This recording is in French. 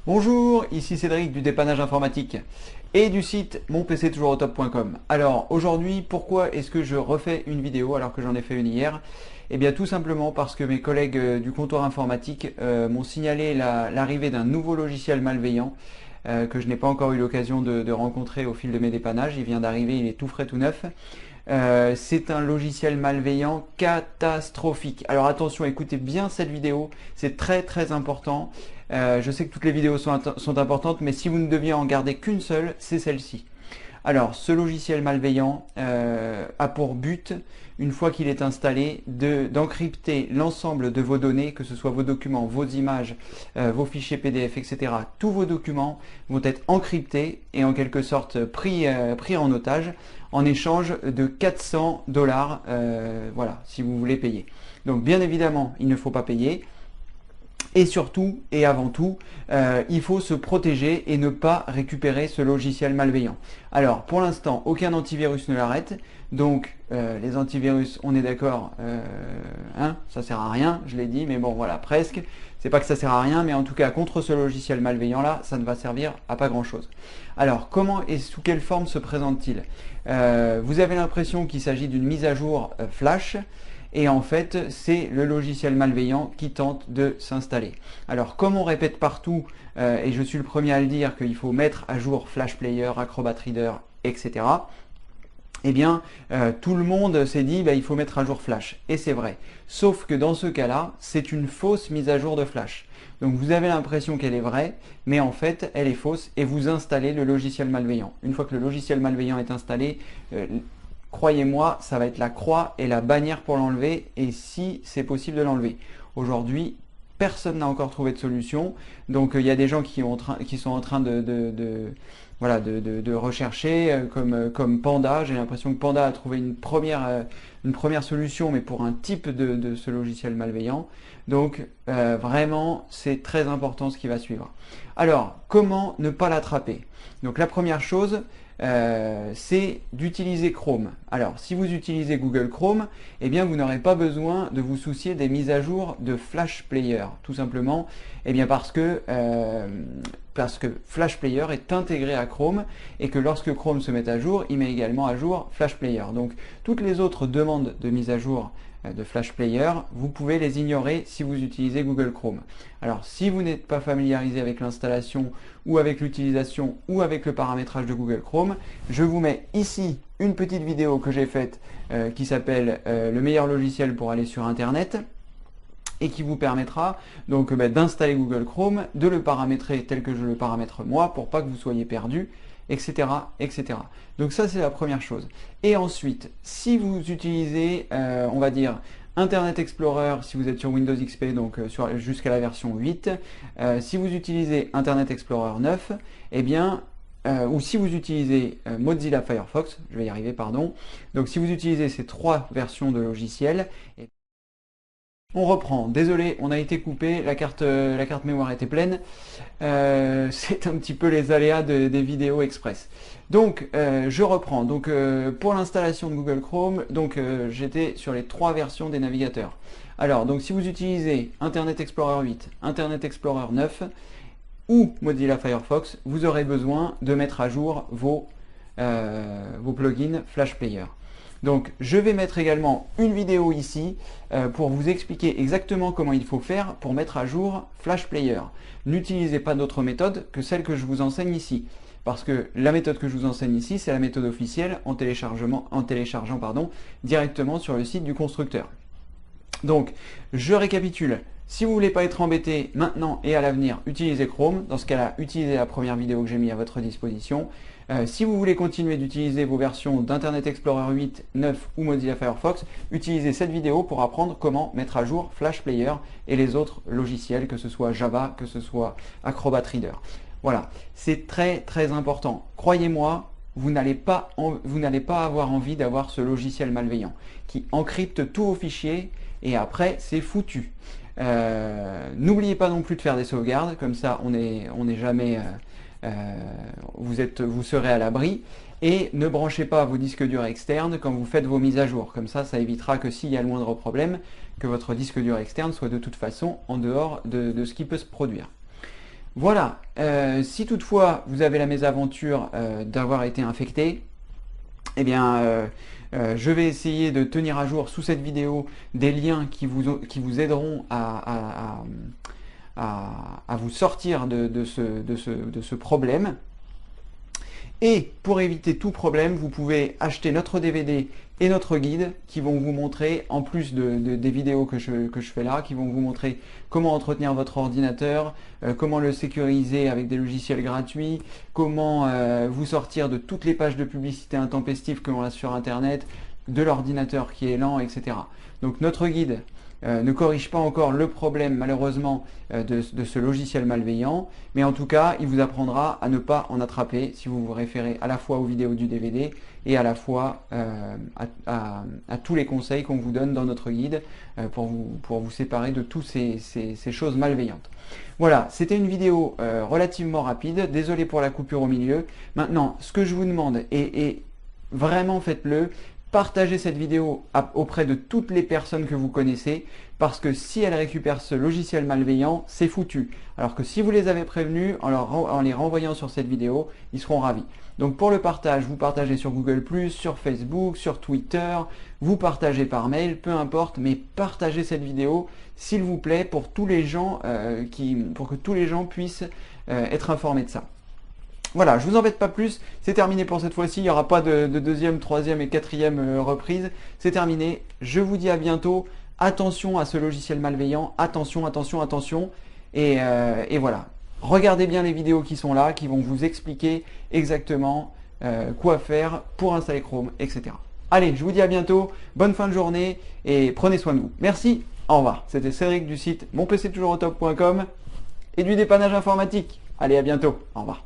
Bonjour, ici Cédric du dépannage informatique et du site monpctoujoursautop.com. Alors aujourd'hui, pourquoi est-ce que je refais une vidéo alors que j'en ai fait une hier? Eh bien tout simplement parce que mes collègues du comptoir informatique m'ont signalé l'arrivée d'un nouveau logiciel malveillant que je n'ai pas encore eu l'occasion de rencontrer au fil de mes dépannages. Il vient d'arriver, il est tout frais, tout neuf. C'est un logiciel malveillant catastrophique. Alors attention, écoutez bien cette vidéo, c'est très très important. Je sais que toutes les vidéos sont importantes, mais si vous ne deviez en garder qu'une seule, c'est celle-ci. Alors, ce logiciel malveillant a pour but, une fois qu'il est installé, d'encrypter l'ensemble de vos données, que ce soit vos documents, vos images, vos fichiers PDF, etc. Tous vos documents vont être encryptés et en quelque sorte pris en otage en échange de 400 $, voilà, si vous voulez payer. Donc, bien évidemment, il ne faut pas payer. Et surtout, et avant tout, il faut se protéger et ne pas récupérer ce logiciel malveillant. Alors, pour l'instant, aucun antivirus ne l'arrête. Donc, les antivirus, on est d'accord, ça sert à rien, je l'ai dit, mais bon, voilà, presque. C'est pas que ça sert à rien, mais en tout cas, contre ce logiciel malveillant-là, ça ne va servir à pas grand-chose. Alors, comment et sous quelle forme se présente-t-il? Vous avez l'impression qu'il s'agit d'une mise à jour Flash. Et en fait, c'est le logiciel malveillant qui tente de s'installer. Alors, comme on répète partout, et je suis le premier à le dire, qu'il faut mettre à jour Flash Player, Acrobat Reader, etc., eh bien, tout le monde s'est dit, il faut mettre à jour Flash. Et c'est vrai. Sauf que dans ce cas-là, c'est une fausse mise à jour de Flash. Donc, vous avez l'impression qu'elle est vraie, mais en fait, elle est fausse, et vous installez le logiciel malveillant. Une fois que le logiciel malveillant est installé, croyez-moi, ça va être la croix et la bannière pour l'enlever, et si c'est possible de l'enlever. Aujourd'hui, personne n'a encore trouvé de solution, donc il y a des gens qui sont en train de rechercher, comme Panda. J'ai l'impression que Panda a trouvé une première solution, mais pour un type de ce logiciel malveillant. Donc vraiment, c'est très important ce qui va suivre. Alors, comment ne pas l'attraper? Donc la première chose, c'est d'utiliser Chrome. Alors, si vous utilisez Google Chrome, eh bien, vous n'aurez pas besoin de vous soucier des mises à jour de Flash Player, tout simplement, eh bien parce que Flash Player est intégré à Chrome et que lorsque Chrome se met à jour, il met également à jour Flash Player. Donc, toutes les autres demandes de mise à jour de Flash Player, vous pouvez les ignorer si vous utilisez Google Chrome. Alors, si vous n'êtes pas familiarisé avec l'installation ou avec l'utilisation ou avec le paramétrage de Google Chrome, je vous mets ici une petite vidéo que j'ai faite qui s'appelle le meilleur logiciel pour aller sur Internet et qui vous permettra donc d'installer Google Chrome, de le paramétrer tel que je le paramètre moi pour pas que vous soyez perdu, etc., etc. Donc ça, c'est la première chose. Et ensuite, si vous utilisez, on va dire, Internet Explorer, si vous êtes sur Windows XP, donc jusqu'à la version 8, si vous utilisez Internet Explorer 9, eh bien, ou si vous utilisez Mozilla Firefox, je vais y arriver, pardon, donc si vous utilisez ces trois versions de logiciels, on reprend. Désolé, on a été coupé, la carte mémoire était pleine. C'est un petit peu les aléas des vidéos express. Donc, je reprends. Donc, pour l'installation de Google Chrome, donc j'étais sur les trois versions des navigateurs. Alors, donc si vous utilisez Internet Explorer 8, Internet Explorer 9 ou Mozilla Firefox, vous aurez besoin de mettre à jour vos plugins Flash Player. Donc je vais mettre également une vidéo ici pour vous expliquer exactement comment il faut faire pour mettre à jour Flash Player. N'utilisez pas d'autre méthode que celle que je vous enseigne ici. Parce que la méthode que je vous enseigne ici, c'est la méthode officielle en téléchargeant directement sur le site du constructeur. Donc, je récapitule. Si vous ne voulez pas être embêté maintenant et à l'avenir, utilisez Chrome. Dans ce cas-là, utilisez la première vidéo que j'ai mise à votre disposition. Si vous voulez continuer d'utiliser vos versions d'Internet Explorer 8, 9 ou Mozilla Firefox, utilisez cette vidéo pour apprendre comment mettre à jour Flash Player et les autres logiciels, que ce soit Java, que ce soit Acrobat Reader. Voilà, c'est très très important. Croyez-moi, vous n'allez pas avoir envie d'avoir ce logiciel malveillant qui encrypte tous vos fichiers et après c'est foutu. N'oubliez pas non plus de faire des sauvegardes, comme ça on n'est jamais, vous serez à l'abri. Et ne branchez pas vos disques durs externes quand vous faites vos mises à jour. Comme ça évitera que s'il y a le moindre problème, que votre disque dur externe soit de toute façon en dehors de ce qui peut se produire. Voilà, si toutefois vous avez la mésaventure d'avoir été infecté, eh bien, je vais essayer de tenir à jour sous cette vidéo des liens qui vous aideront à vous sortir de ce problème. Et pour éviter tout problème, vous pouvez acheter notre DVD et notre guide qui vont vous montrer, en plus des vidéos que je fais là, qui vont vous montrer comment entretenir votre ordinateur, comment le sécuriser avec des logiciels gratuits, comment vous sortir de toutes les pages de publicité intempestives que l'on a sur Internet, de l'ordinateur qui est lent, etc. Donc notre guide ne corrige pas encore le problème malheureusement de ce logiciel malveillant, mais en tout cas il vous apprendra à ne pas en attraper si vous vous référez à la fois aux vidéos du DVD et à la fois à tous les conseils qu'on vous donne dans notre guide pour vous séparer de toutes ces choses malveillantes. Voilà, c'était une vidéo relativement rapide, désolé pour la coupure au milieu. Maintenant, ce que je vous demande, et vraiment faites-le, partagez cette vidéo auprès de toutes les personnes que vous connaissez, parce que si elles récupèrent ce logiciel malveillant, c'est foutu. Alors que si vous les avez prévenus, en les renvoyant sur cette vidéo, ils seront ravis. Donc pour le partage, vous partagez sur Google+, sur Facebook, sur Twitter, vous partagez par mail, peu importe, mais partagez cette vidéo, s'il vous plaît, pour tous les gens, pour que tous les gens puissent être informés de ça. Voilà, je vous embête pas plus, c'est terminé pour cette fois-ci, il n'y aura pas de deuxième, troisième et quatrième reprise, c'est terminé, je vous dis à bientôt, attention à ce logiciel malveillant, attention, attention, attention, et voilà. Regardez bien les vidéos qui sont là, qui vont vous expliquer exactement quoi faire pour installer Chrome, etc. Allez, je vous dis à bientôt, bonne fin de journée, et prenez soin de vous. Merci, au revoir. C'était Cédric du site monpctoujoursautop.com et du dépannage informatique. Allez, à bientôt, au revoir.